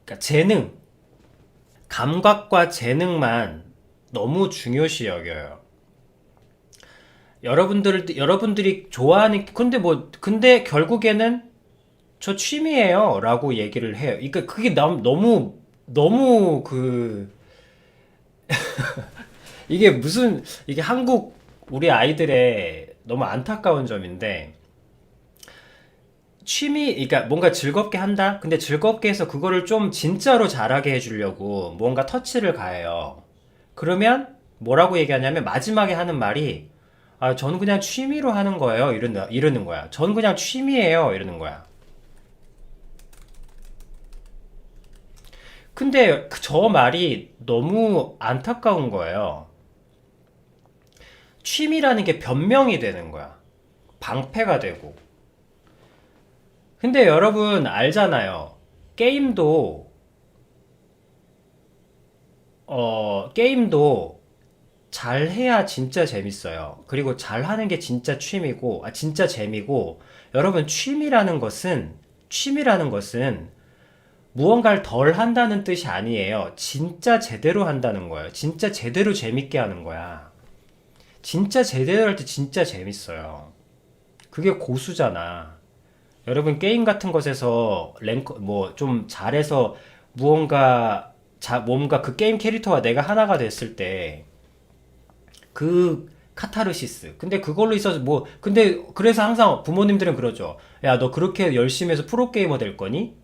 그러니까 재능, 감각과 재능만 너무 중요시 여겨요. 여러분들이 좋아하는, 근데 결국에는 저 취미예요. 라고 얘기를 해요. 그러니까 그게 너무 이게 한국 우리 아이들의 너무 안타까운 점인데, 그러니까 뭔가 즐겁게 한다? 근데 즐겁게 해서 그거를 좀 진짜로 잘하게 해주려고 뭔가 터치를 가해요. 그러면 뭐라고 얘기하냐면 마지막에 하는 말이, 아, 저는 그냥 취미로 하는 거예요. 이러는 거야. 저는 그냥 취미예요. 이러는 거야. 근데 저 말이 너무 안타까운 거예요. 취미라는 게 변명이 되는 거야. 방패가 되고. 근데 여러분 알잖아요. 게임도, 게임도 잘해야 진짜 재밌어요. 그리고 잘하는 게 진짜 취미고, 진짜 재미고, 여러분 취미라는 것은 무언가를 덜 한다는 뜻이 아니에요. 진짜 제대로 한다는 거예요. 진짜 제대로 재밌게 하는 거야. 진짜 제대로 할 때 진짜 재밌어요. 그게 고수잖아. 여러분 게임 같은 것에서 좀 잘해서 뭔가 그 게임 캐릭터와 내가 하나가 됐을 때 그 카타르시스. 근데 그걸로 있어서 근데 그래서 항상 부모님들은 그러죠. 야, 너 그렇게 열심히 해서 프로게이머 될 거니?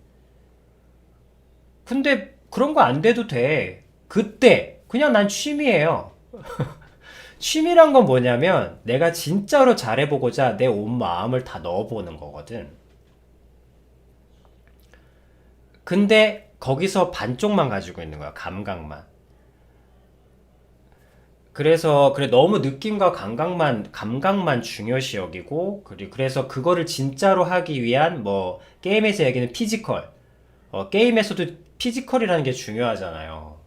근데 그런 거 안 돼도 돼. 그때 그냥 난 취미예요. 취미란 건 뭐냐면 내가 진짜로 잘해보고자 내 온 마음을 다 넣어보는 거거든. 근데 거기서 반쪽만 가지고 있는 거야. 감각만. 그래 너무 느낌과 감각만 중요시 여기고, 그래서 그거를 진짜로 하기 위한 게임에서 얘기하는 피지컬. 게임에서도 피지컬이라는 게 중요하잖아요.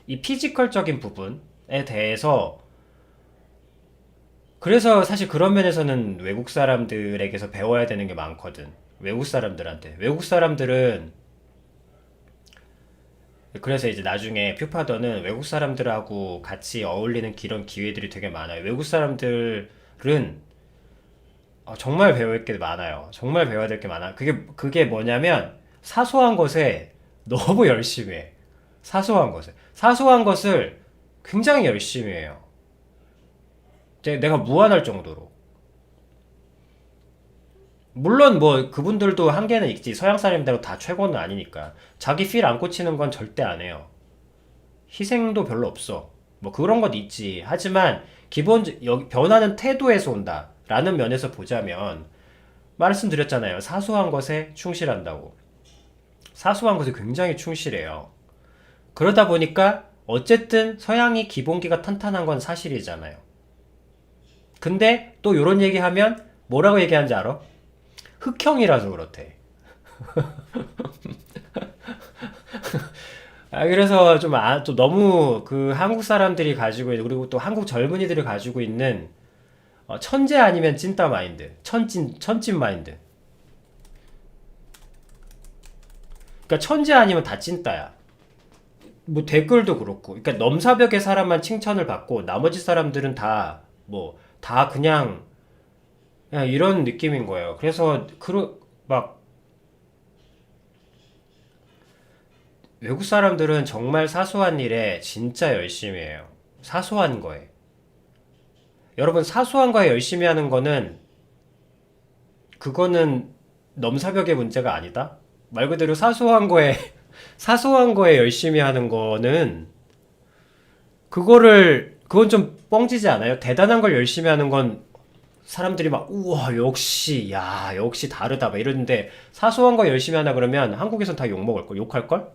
이 피지컬적인 부분에 대해서, 그래서 사실 그런 면에서는 외국 사람들에게서 배워야 되는 게 많거든. 외국 사람들한테. 외국 사람들은, 그래서 이제 나중에 퓨파더는 외국 사람들하고 같이 어울리는 그런 기회들이 되게 많아요. 외국 사람들은 정말 배울 게 많아요. 정말 배워야 될 게 많아. 그게 뭐냐면 사소한 것에 너무 열심히 해. 사소한 것에. 사소한 것을 굉장히 열심히 해요. 내가 무한할 정도로. 물론 그분들도 한계는 있지. 서양 사람들하고 다 최고는 아니니까. 자기 필 안 꽂히는 건 절대 안 해요. 희생도 별로 없어. 그런 것 있지. 하지만 여기 변화는 태도에서 온다. 라는 면에서 보자면 말씀드렸잖아요. 사소한 것에 충실한다고. 사소한 것에 굉장히 충실해요. 그러다 보니까 어쨌든 서양이 기본기가 탄탄한 건 사실이잖아요. 근데 또 이런 얘기하면 뭐라고 얘기하는지 알아? 흑형이라서 그렇대. 그래서 좀 너무 그 한국 사람들이 가지고 있는, 그리고 또 한국 젊은이들이 가지고 있는 천재 아니면 찐따 마인드. 천찐 마인드. 그러니까 천재 아니면 다 찐따야. 댓글도 그렇고. 그러니까 넘사벽의 사람만 칭찬을 받고 나머지 사람들은 다 그냥 이런 느낌인 거예요. 그래서 막 외국 사람들은 정말 사소한 일에 진짜 열심히 해요. 사소한 거에. 여러분 사소한 거에 열심히 하는 그거는 넘사벽의 문제가 아니다. 말 그대로 사소한 거에 열심히 하는 거는 그건 좀 뻥지지 않아요? 대단한 걸 열심히 하는 건 사람들이 우와, 역시 다르다, 막 이러는데, 사소한 거 열심히 하나 그러면 한국에선 다 욕먹을걸? 욕할걸?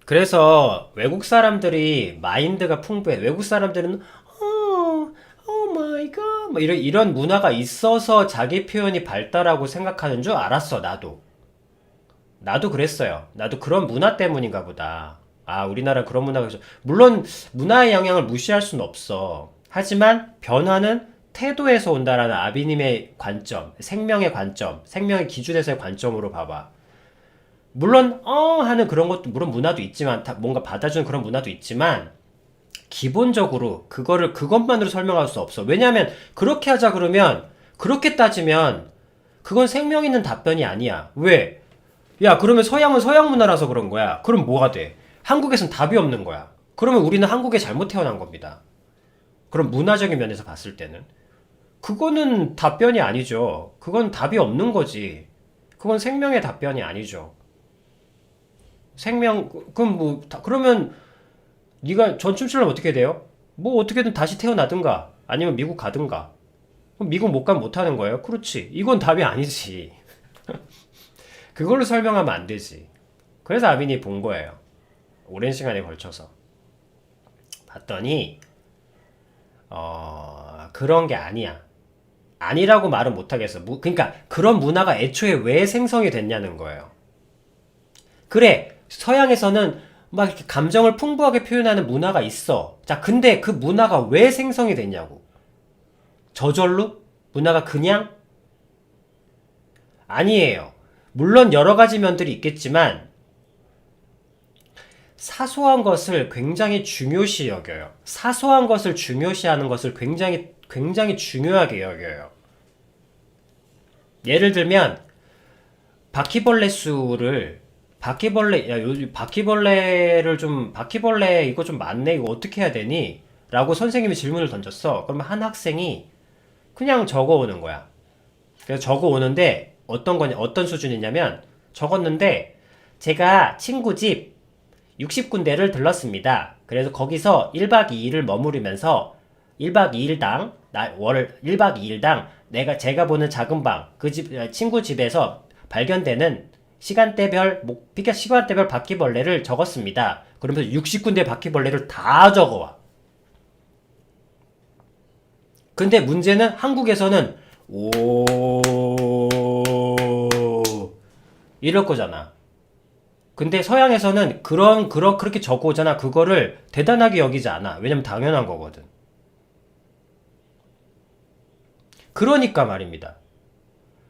그래서 외국 사람들이 마인드가 풍부해. 외국 사람들은 오 마이 갓, 이런 문화가 있어서 자기 표현이 발달하고 생각하는 줄 알았어, 나도 그랬어요. 나도 그런 문화 때문인가 보다. 우리나라 그런 문화가 있어. 물론 문화의 영향을 무시할 수는 없어. 하지만 변화는 태도에서 온다라는 아비님의 관점, 생명의 관점, 생명의 기준에서의 관점으로 봐봐. 물론 하는 그런 것도 물론 문화도 있지만 뭔가 받아주는 그런 문화도 있지만 기본적으로 그것만으로 설명할 수 없어. 왜냐하면 그렇게 하자 그러면 그렇게 따지면 그건 생명 있는 답변이 아니야. 왜? 야, 그러면 서양은 서양 문화라서 그런 거야. 그럼 뭐가 돼? 한국에선 답이 없는 거야. 그러면 우리는 한국에 잘못 태어난 겁니다. 그럼 문화적인 면에서 봤을 때는 그거는 답변이 아니죠. 그건 답이 없는 거지. 그건 생명의 답변이 아니죠. 그럼 그러면 네가 전춤 치려면 어떻게 돼요? 뭐 어떻게든 다시 태어나든가 아니면 미국 가든가. 그럼 미국 못 가면 못 하는 거예요? 그렇지. 이건 답이 아니지. 그걸로 설명하면 안 되지. 그래서 아민이 본 거예요. 오랜 시간에 걸쳐서. 봤더니 그런 게 아니야. 아니라고 말은 못 하겠어. 그러니까 그런 문화가 애초에 왜 생성이 됐냐는 거예요. 그래, 서양에서는 막 이렇게 감정을 풍부하게 표현하는 문화가 있어. 자, 근데 그 문화가 왜 생성이 됐냐고. 저절로? 문화가 그냥? 아니에요. 물론 여러 가지 면들이 있겠지만 사소한 것을 굉장히 중요시 여겨요. 사소한 것을 중요시하는 것을 굉장히 중요하게 여겨요. 예를 들면 바퀴벌레 수를 요즘 바퀴벌레 이거 좀 많네. 이거 어떻게 해야 되니? 라고 선생님이 질문을 던졌어. 그러면 한 학생이 그냥 적어 오는 거야. 그래서 적어 오는데 어떤 수준이냐면 적었는데 제가 친구 집 60군데를 들렀습니다. 그래서 거기서 1박 2일을 머무르면서 1박 2일당 1박 2일당 제가 보는 작은 방, 친구 집에서 발견되는 시간대별 바퀴벌레를 적었습니다. 그러면서 60군데 바퀴벌레를 다 적어와. 근데 문제는 한국에서는 이럴 거잖아. 근데 서양에서는 그렇게 적어오잖아. 그거를 대단하게 여기지 않아. 왜냐면 당연한 거거든. 그러니까 말입니다.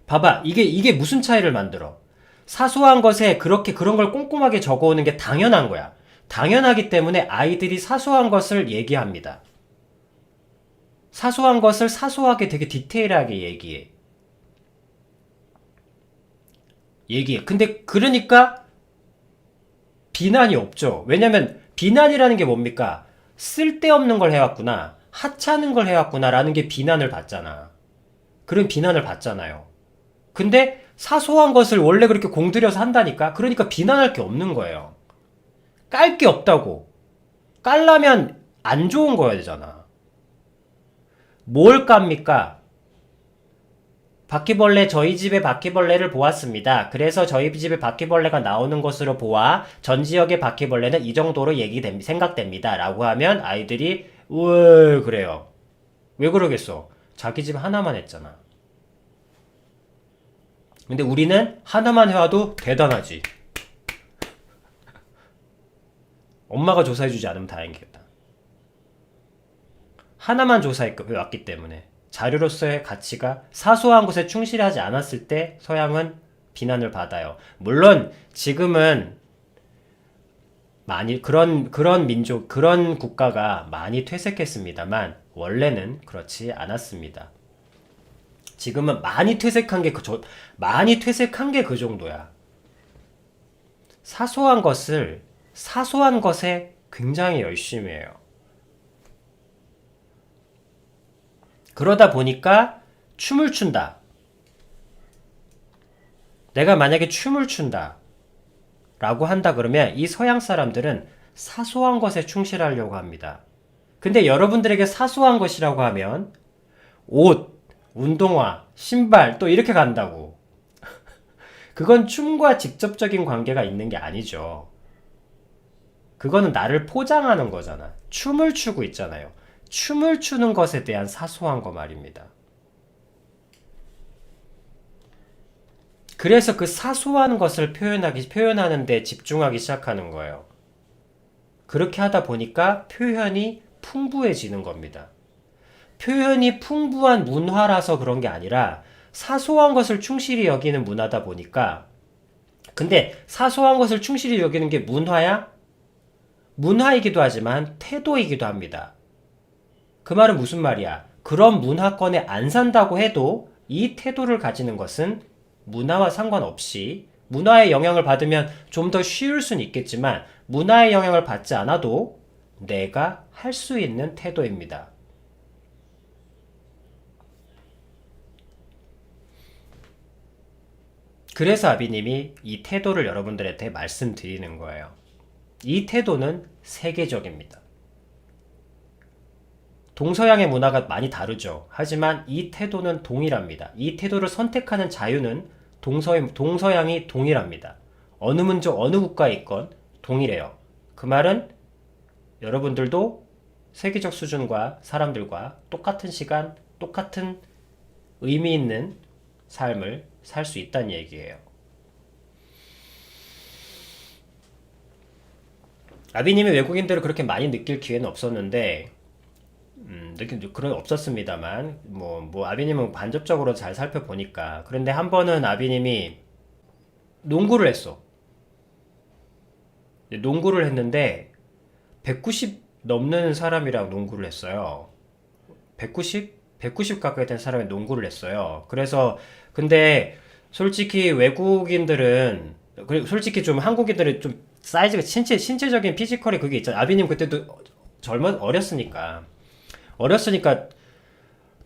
봐봐. 이게 무슨 차이를 만들어? 사소한 것에 그런 걸 꼼꼼하게 적어오는 게 당연한 거야. 당연하기 때문에 아이들이 사소한 것을 얘기합니다. 사소한 것을 사소하게 되게 디테일하게 얘기해. 근데 그러니까 비난이 없죠. 왜냐면 비난이라는 게 뭡니까? 쓸데없는 걸 해왔구나. 하찮은 걸 해왔구나 라는 게 비난을 받잖아. 그런 비난을 받잖아요. 근데 사소한 것을 원래 그렇게 공들여서 한다니까? 그러니까 비난할 게 없는 거예요. 깔 게 없다고. 깔라면 안 좋은 거야 되잖아. 뭘 깝니까? 저희 집에 바퀴벌레를 보았습니다. 그래서 저희 집에 바퀴벌레가 나오는 것으로 보아 전 지역의 바퀴벌레는 이 정도로 생각됩니다. 라고 하면 아이들이 왜 그래요? 왜 그러겠어? 자기 집 하나만 했잖아. 근데 우리는 하나만 해와도 대단하지. 엄마가 조사해주지 않으면 다행이겠다. 하나만 조사해왔기 때문에 자료로서의 가치가 사소한 것에 충실하지 않았을 때 서양은 비난을 받아요. 물론 지금은 많이 그런 민족, 그런 국가가 많이 퇴색했습니다만 원래는 그렇지 않았습니다. 지금은 많이 퇴색한 게 그 정도야. 사소한 것에 굉장히 열심히 해요. 그러다 보니까 춤을 춘다. 내가 만약에 춤을 춘다. 라고 한다 그러면 이 서양 사람들은 사소한 것에 충실하려고 합니다. 근데 여러분들에게 사소한 것이라고 하면 옷, 운동화, 신발 또 이렇게 간다고. 그건 춤과 직접적인 관계가 있는 게 아니죠. 그거는 나를 포장하는 거잖아. 춤을 추고 있잖아요. 춤을 추는 것에 대한 사소한 거 말입니다. 그래서 그 사소한 것을 표현하는 데 집중하기 시작하는 거예요. 그렇게 하다 보니까 표현이 풍부해지는 겁니다. 표현이 풍부한 문화라서 그런 게 아니라 사소한 것을 충실히 여기는 문화다 보니까. 근데 사소한 것을 충실히 여기는 게 문화야? 문화이기도 하지만 태도이기도 합니다. 그 말은 무슨 말이야? 그런 문화권에 안 산다고 해도 이 태도를 가지는 것은 문화와 상관없이, 문화의 영향을 받으면 좀 더 쉬울 수는 있겠지만 문화의 영향을 받지 않아도 내가 할 수 있는 태도입니다. 그래서 아비님이 이 태도를 여러분들한테 말씀드리는 거예요. 이 태도는 세계적입니다. 동서양의 문화가 많이 다르죠. 하지만 이 태도는 동일합니다. 이 태도를 선택하는 자유는 동서양이 동일합니다. 어느 국가에 있건 동일해요. 그 말은 여러분들도 세계적 수준과 사람들과 똑같은 시간, 똑같은 의미 있는 삶을 살 수 있다는 얘기예요. 아비님이 외국인들을 그렇게 많이 느낄 기회는 없었는데, 그런 없었습니다만, 아비님은 간접적으로 잘 살펴보니까. 그런데 한 번은 아비님이 농구를 했어. 농구를 했는데, 190 넘는 사람이랑 농구를 했어요. 190? 190 가까이 된 사람이 농구를 했어요. 그래서, 근데, 솔직히 외국인들은, 그리고 솔직히 좀 한국인들은 좀 사이즈가 신체적인 피지컬이 그게 있잖아. 아비님 그때도 어렸으니까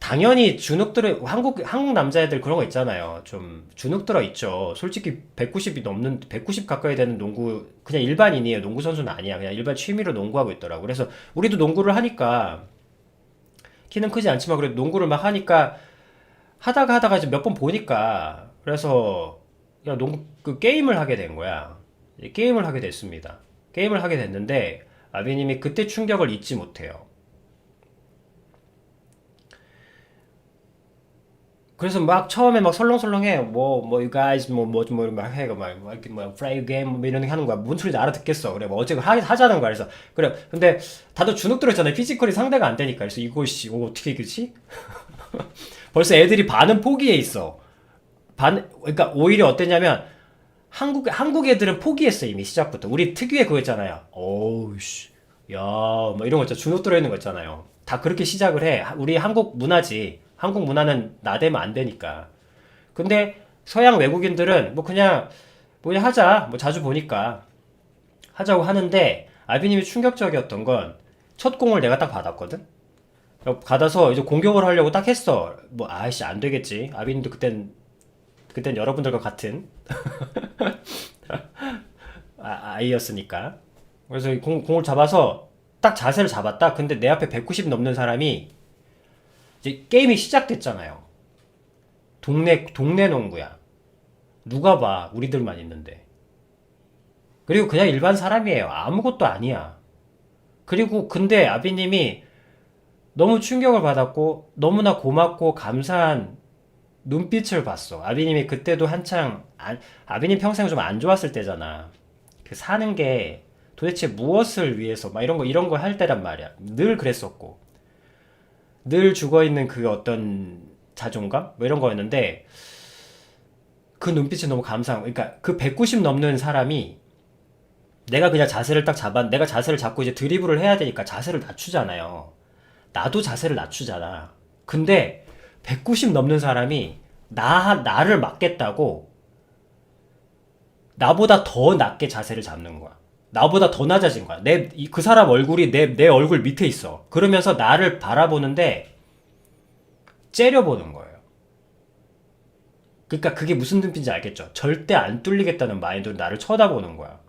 당연히 주눅들어 한국 남자애들 그런 거 있잖아요. 좀 주눅 들어 있죠. 솔직히 190이 넘는 190 가까이 되는 농구 그냥 일반인이에요. 농구 선수는 아니야. 그냥 일반 취미로 농구하고 있더라고. 그래서 우리도 농구를 하니까 키는 크지 않지만 그래도 농구를 막 하니까 하다가 이제 몇 번 보니까 그래서 야 농구 그 게임을 하게 된 거야. 게임을 하게 됐습니다. 게임을 하게 됐는데 아비님이 그때 충격을 잊지 못해요. 그래서 막 처음에 막 설렁설렁해. you guys, 막 해. 이렇게 play game, 이런 거 하는 거야. 뭔 소리인지 알아듣겠어. 그래, 어쨌든 하자는 거야. 그래서, 그래. 근데 다들 주눅 들었잖아요. 피지컬이 상대가 안 되니까. 그래서 이거 어떻게 이기지? 벌써 애들이 반은 포기해 있어. 그러니까 오히려 어땠냐면, 한국 애들은 포기했어, 이미 시작부터. 우리 특유의 그거 있잖아요. 어우, 씨. 야, 뭐 이런 거 있잖아. 주눅 들어있는 거 있잖아요. 다 그렇게 시작을 해. 우리 한국 문화지. 한국 문화는 나대면 안 되니까. 근데 서양 외국인들은 뭐 그냥 하자. 뭐 자주 보니까 하자고 하는데 아비님이 충격적이었던 건 첫 공을 내가 딱 받았거든. 받아서 이제 공격을 하려고 딱 했어. 뭐 아이씨 안 되겠지. 아비님도 그땐 여러분들과 같은 아이였으니까. 그래서 공을 잡아서 딱 자세를 잡았다. 근데 내 앞에 190 넘는 사람이 이제 게임이 시작됐잖아요. 동네 농구야. 누가 봐. 우리들만 있는데. 그리고 그냥 일반 사람이에요. 아무것도 아니야. 그리고 근데 아비님이 너무 충격을 받았고 너무나 고맙고 감사한 눈빛을 봤어. 아비님이 그때도 아비님 평생 좀 안 좋았을 때잖아. 그 사는 게 도대체 무엇을 위해서 막 이런 거 할 때란 말이야. 늘 그랬었고. 늘 죽어있는 그 어떤 자존감? 뭐 이런 거였는데 그 눈빛이 너무 감사한 그러니까 그 190 넘는 사람이 내가 그냥 내가 자세를 잡고 이제 드리블을 해야 되니까 자세를 낮추잖아요. 나도 자세를 낮추잖아. 근데 190 넘는 사람이 나를 막겠다고 나보다 더 낮게 자세를 잡는 거야. 나보다 더 낮아진 거야. 그 사람 얼굴이 내 얼굴 밑에 있어. 그러면서 나를 바라보는데 째려보는 거예요. 그러니까 그게 무슨 눈빛인지 알겠죠? 절대 안 뚫리겠다는 마인드로 나를 쳐다보는 거야.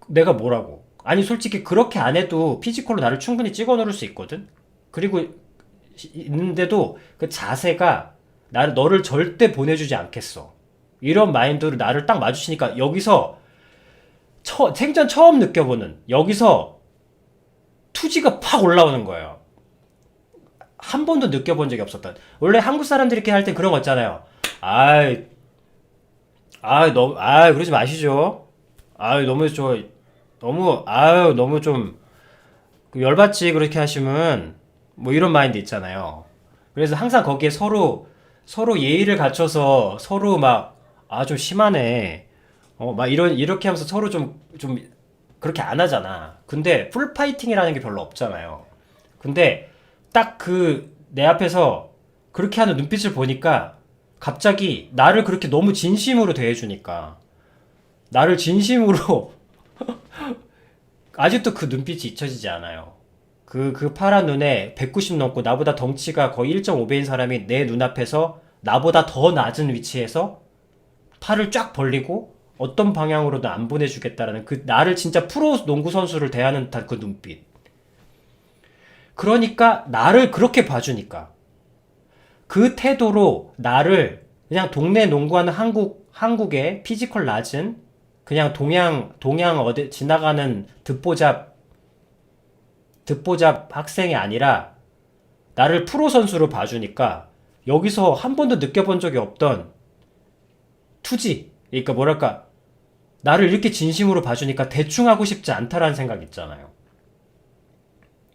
내가 뭐라고? 아니 솔직히 그렇게 안 해도 피지컬로 나를 충분히 찍어 누를 수 있거든? 그리고 있는데도 그 자세가 너를 절대 보내주지 않겠어. 이런 마인드로 나를 딱 마주치니까 여기서 생전 처음 느껴보는 여기서 투지가 팍 올라오는 거예요. 한 번도 느껴본 적이 없었던. 원래 한국 사람들이 이렇게 할 때 그런 거 있잖아요. 그러지 마시죠. 너무 좀 그 열받지 그렇게 하시면 뭐 이런 마인드 있잖아요. 그래서 항상 거기에 서로 예의를 갖춰서 서로 막 아 좀 심하네. 막 이렇게 하면서 서로 좀 그렇게 안 하잖아. 근데 풀 파이팅이라는 게 별로 없잖아요. 근데 딱 그 내 앞에서 그렇게 하는 눈빛을 보니까 갑자기 나를 그렇게 너무 진심으로 대해주니까 나를 진심으로 아직도 그 눈빛이 잊혀지지 않아요. 그 파란 눈에 190 넘고 나보다 덩치가 거의 1.5배인 사람이 내 눈앞에서 나보다 더 낮은 위치에서 팔을 쫙 벌리고 어떤 방향으로도 안 보내주겠다라는 그 나를 진짜 프로 농구 선수를 대하는 듯한 그 눈빛. 그러니까 나를 그렇게 봐주니까 그 태도로 나를 그냥 동네 농구하는 한국의 피지컬 낮은 그냥 동양 어디 지나가는 듣보잡 학생이 아니라 나를 프로 선수로 봐주니까 여기서 한 번도 느껴본 적이 없던 투지. 그러니까 뭐랄까 나를 이렇게 진심으로 봐주니까 대충 하고 싶지 않다라는 생각 있잖아요.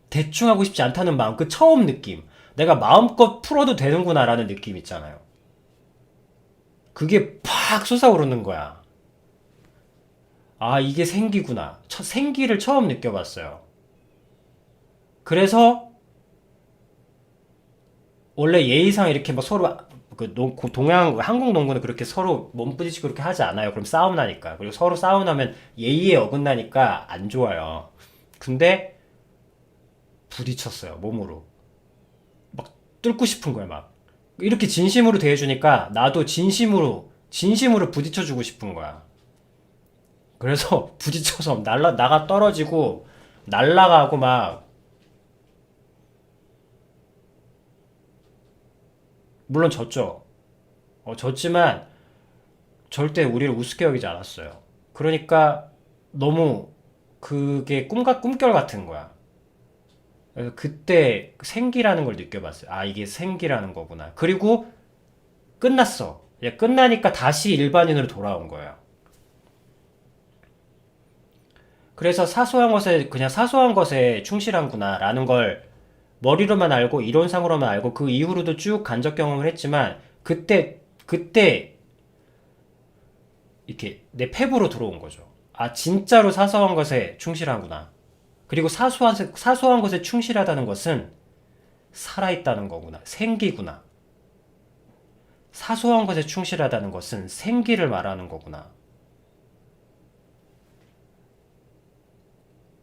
대충 하고 싶지 않다는 마음, 그 처음 느낌. 내가 마음껏 풀어도 되는구나라는 느낌 있잖아요. 그게 팍 솟아오르는 거야. 아, 이게 생기구나. 생기를 처음 느껴봤어요. 그래서 원래 예의상 이렇게 막 서로 동양 한국 농구는 그렇게 서로 몸 부딪히고 그렇게 하지 않아요. 그럼 싸움 나니까. 그리고 서로 싸움 나면 예의에 어긋나니까 안 좋아요. 근데 부딪혔어요. 몸으로. 막 뚫고 싶은 거야, 막. 이렇게 진심으로 대해주니까 나도 진심으로 부딪혀주고 싶은 거야. 그래서 부딪혀서 나가 떨어지고 날라가고 막 물론 졌죠. 졌지만 절대 우리를 우습게 여기지 않았어요. 그러니까 너무 그게 꿈결 같은 거야. 그래서 그때 생기라는 걸 느껴봤어요. 아, 이게 생기라는 거구나. 그리고 끝났어. 이제 끝나니까 다시 일반인으로 돌아온 거예요. 그래서 그냥 사소한 것에 충실한구나라는 걸 머리로만 알고 이론상으로만 알고 그 이후로도 쭉 간접 경험을 했지만 그때 이렇게 내 폐부로 들어온 거죠. 아, 진짜로 사소한 것에 충실하구나. 그리고 사소한 것에 충실하다는 것은 살아있다는 거구나. 생기구나. 사소한 것에 충실하다는 것은 생기를 말하는 거구나.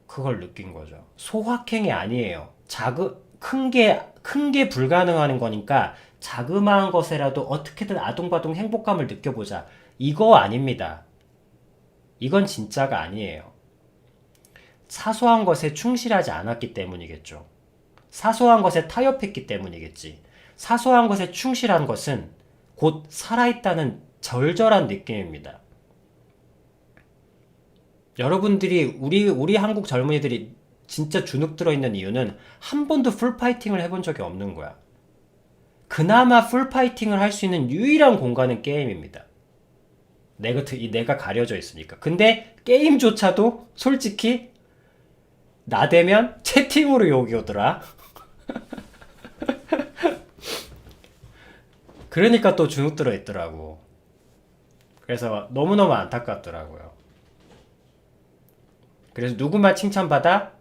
그걸 느낀 거죠. 소확행이 아니에요. 큰 게 불가능한 거니까 자그마한 것에라도 어떻게든 아둥바둥 행복감을 느껴보자. 이거 아닙니다. 이건 진짜가 아니에요. 사소한 것에 충실하지 않았기 때문이겠죠. 사소한 것에 타협했기 때문이겠지. 사소한 것에 충실한 것은 곧 살아있다는 절절한 느낌입니다. 여러분들이 우리 한국 젊은이들이 진짜 주눅 들어있는 이유는 한 번도 풀파이팅을 해본 적이 없는 거야. 그나마 풀파이팅을 할 수 있는 유일한 공간은 게임입니다. 내가 가려져 있으니까. 근데 게임조차도 솔직히 나대면 채팅으로 욕이 오더라. 그러니까 또 주눅 들어 있더라고. 그래서 너무너무 안타깝더라고요. 그래서 누구만 칭찬받아?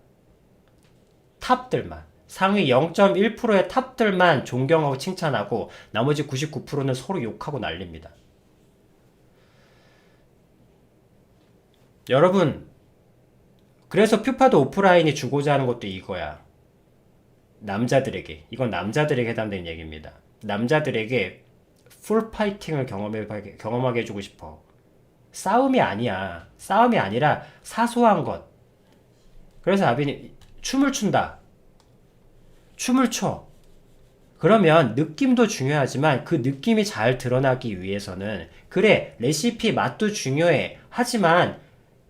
탑들만. 상위 0.1%의 탑들만 존경하고 칭찬하고 나머지 99%는 서로 욕하고 난립니다. 여러분, 그래서 퓨파도 오프라인이 주고자 하는 것도 이거야. 남자들에게. 이건 남자들에게 해당되는 얘기입니다. 남자들에게 풀 파이팅을 경험하게 해주고 싶어. 싸움이 아니야. 싸움이 아니라 사소한 것. 그래서 아빈이 춤을 춘다. 춤을 춰. 그러면 느낌도 중요하지만 그 느낌이 잘 드러나기 위해서는 그래, 레시피 맛도 중요해. 하지만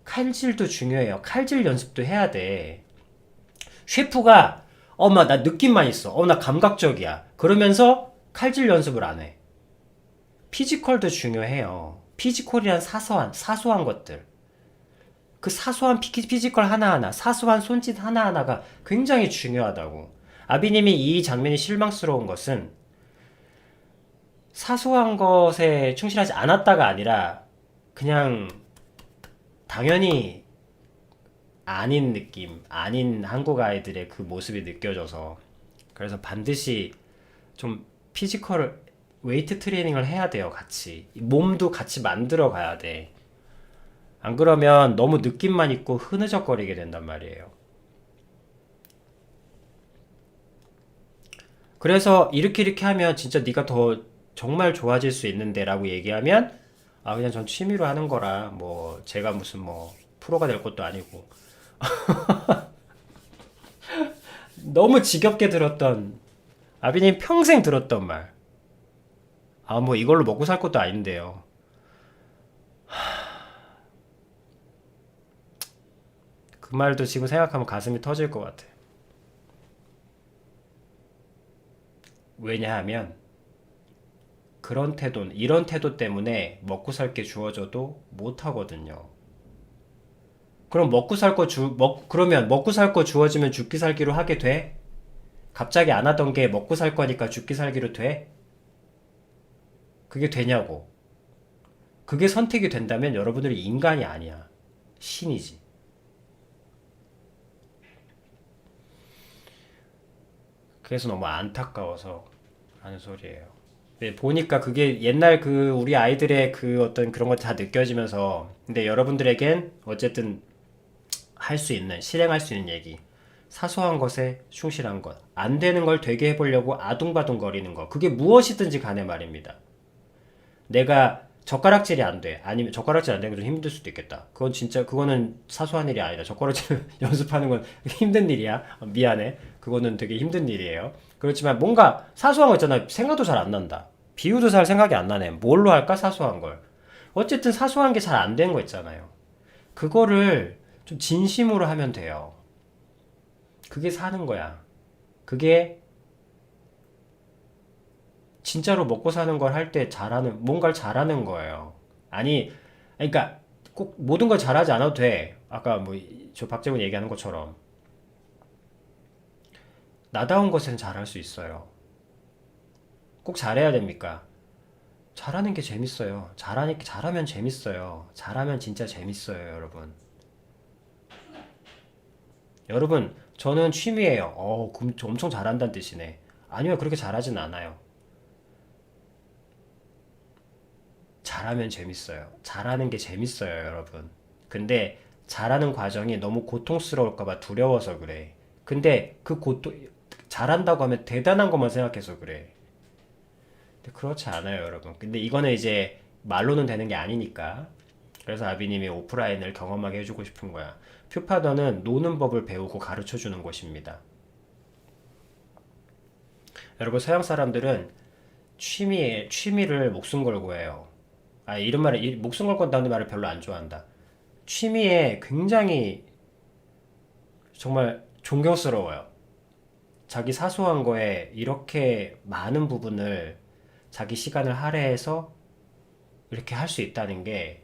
칼질도 중요해요. 칼질 연습도 해야 돼. 셰프가 엄마 나 느낌만 있어. 나 감각적이야. 그러면서 칼질 연습을 안 해. 피지컬도 중요해요. 피지컬이란 사소한 것들. 그 사소한 피지컬 하나하나, 사소한 손짓 하나하나가 굉장히 중요하다고. 아비님이 이 장면이 실망스러운 것은 사소한 것에 충실하지 않았다가 아니라 그냥 당연히 아닌 느낌, 아닌 한국 아이들의 그 모습이 느껴져서 그래서 반드시 좀 피지컬 웨이트 트레이닝을 해야 돼요, 같이. 몸도 같이 만들어 가야 돼. 안 그러면 너무 느낌만 있고 흐느적거리게 된단 말이에요. 그래서 이렇게 하면 진짜 네가 더 정말 좋아질 수 있는데 라고 얘기하면 아 그냥 전 취미로 하는 거라 뭐 제가 무슨 뭐 프로가 될 것도 아니고 너무 지겹게 들었던 아비님 평생 들었던 말. 아 뭐 이걸로 먹고 살 것도 아닌데요. 그 말도 지금 생각하면 가슴이 터질 것 같아. 왜냐하면 그런 태도, 이런 태도 때문에 먹고 살 게 주어져도 못 하거든요. 그럼 그러면 먹고 살 거 주어지면 죽기 살기로 하게 돼? 갑자기 안 하던 게 먹고 살 거니까 죽기 살기로 돼? 그게 되냐고. 그게 선택이 된다면 여러분들이 인간이 아니야. 신이지. 그래서 너무 안타까워서 하는 소리예요. 네, 보니까 그게 옛날 그 우리 아이들의 그 어떤 그런 거 다 느껴지면서 근데 여러분들에겐 어쨌든 할 수 있는, 실행할 수 있는 얘기. 사소한 것에 충실한 것. 안 되는 걸 되게 해보려고 아둥바둥 거리는 것. 그게 무엇이든지 간에 말입니다. 내가 젓가락질이 안 돼. 아니면 젓가락질 안 되는 게 좀 힘들 수도 있겠다. 그건 진짜, 그거는 사소한 일이 아니다. 젓가락질 연습하는 건 힘든 일이야. 미안해. 그거는 되게 힘든 일이에요. 그렇지만 뭔가 사소한 거 있잖아. 생각도 잘 안 난다. 비유도 잘 생각이 안 나네. 뭘로 할까? 사소한 걸. 어쨌든 사소한 게 잘 안 되는 거 있잖아요. 그거를 좀 진심으로 하면 돼요. 그게 사는 거야. 그게 진짜로 먹고 사는 걸 할 때 뭔가를 잘하는 거예요. 아니, 그러니까 꼭 모든 걸 잘하지 않아도 돼. 아까 뭐, 저 박재훈 얘기하는 것처럼. 나다운 것은 잘할 수 있어요. 꼭 잘해야 됩니까? 잘하는 게 재밌어요. 잘하면 재밌어요. 잘하면 진짜 재밌어요, 여러분. 여러분, 저는 취미예요. 그럼 저 엄청 잘한다는 뜻이네. 아니요, 그렇게 잘하진 않아요. 잘하면 재밌어요. 잘하는 게 재밌어요, 여러분. 근데 잘하는 과정이 너무 고통스러울까봐 두려워서 그래. 근데 잘한다고 하면 대단한 것만 생각해서 그래. 근데 그렇지 않아요, 여러분. 근데 이거는 이제 말로는 되는 게 아니니까. 그래서 아비님이 오프라인을 경험하게 해주고 싶은 거야. 퓨파더는 노는 법을 배우고 가르쳐 주는 곳입니다. 여러분, 서양 사람들은 취미를 목숨 걸고 해요. 이런 목숨 걸 건다는 말을 별로 안 좋아한다. 취미에 굉장히 정말 존경스러워요. 자기 사소한 거에 이렇게 많은 부분을 자기 시간을 할애해서 이렇게 할 수 있다는 게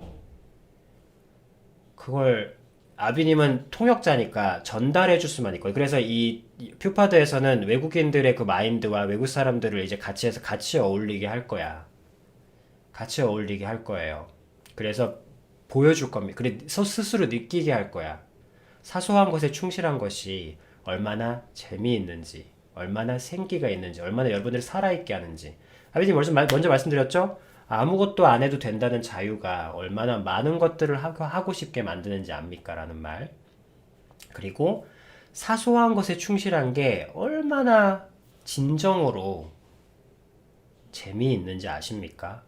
그걸 아비님은 통역자니까 전달해 줄 수만 있거든요. 그래서 이 퓨파드에서는 외국인들의 그 마인드와 외국 사람들을 이제 같이 해서 같이 어울리게 할 거야. 같이 어울리게 할 거예요. 그래서 보여줄 겁니다. 그래서 스스로 느끼게 할 거야. 사소한 것에 충실한 것이 얼마나 재미있는지, 얼마나 생기가 있는지, 얼마나 여러분들을 살아있게 하는지. 아버님 먼저 말씀드렸죠? 아무것도 안 해도 된다는 자유가 얼마나 많은 것들을 하고 싶게 만드는지 압니까? 라는 말. 그리고 사소한 것에 충실한 게 얼마나 진정으로 재미있는지 아십니까?